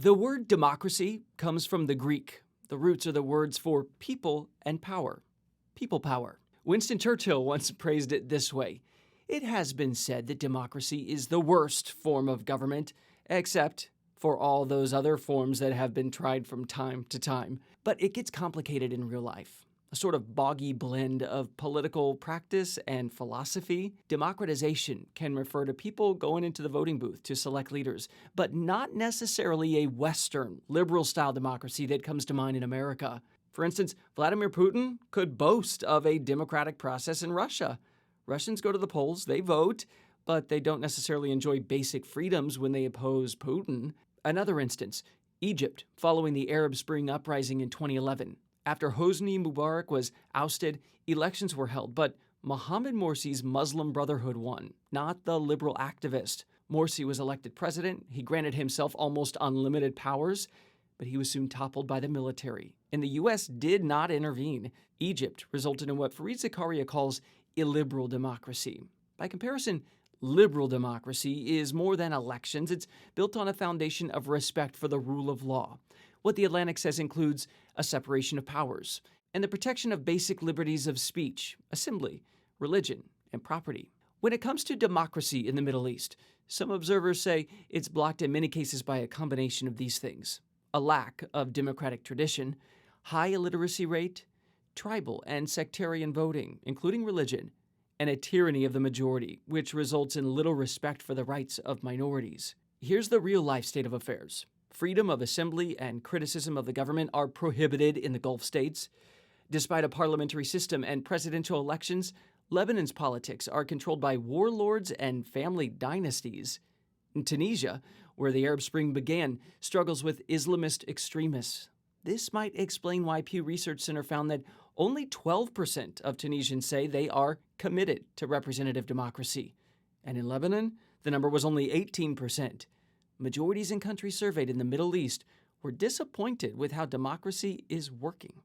The word democracy comes from the Greek. The roots are the words for people and power. People power. Winston Churchill once praised it this way: "It has been said that democracy is the worst form of government, except for all those other forms that have been tried from time to time." But it gets complicated in real life. A sort of boggy blend of political practice and philosophy. Democratization can refer to people going into the voting booth to select leaders, but not necessarily a Western, liberal-style democracy that comes to mind in America. For instance, Vladimir Putin could boast of a democratic process in Russia. Russians go to the polls, they vote, but they don't necessarily enjoy basic freedoms when they oppose Putin. Another instance, Egypt, following the Arab Spring uprising in 2011. After Hosni Mubarak was ousted, elections were held, but Mohammed Morsi's Muslim Brotherhood won, not the liberal activist. Morsi was elected president. He granted himself almost unlimited powers, but he was soon toppled by the military, and the U.S. did not intervene. Egypt resulted in what Fareed Zakaria calls illiberal democracy. By comparison, liberal democracy is more than elections. It's built on a foundation of respect for the rule of law. What The Atlantic says includes a separation of powers and the protection of basic liberties of speech, assembly, religion, and property. When it comes to democracy in the Middle East, some observers say it's blocked in many cases by a combination of these things: a lack of democratic tradition, high illiteracy rate, tribal and sectarian voting, including religion, and a tyranny of the majority, which results in little respect for the rights of minorities. Here's the real-life state of affairs. Freedom of assembly and criticism of the government are prohibited in the Gulf states. Despite a parliamentary system and presidential elections, Lebanon's politics are controlled by warlords and family dynasties. In Tunisia, where the Arab Spring began, struggles with Islamist extremists. This might explain why Pew Research Center found that only 12% of Tunisians say they are committed to representative democracy. And in Lebanon, the number was only 18%. Majorities in countries surveyed in the Middle East were disappointed with how democracy is working.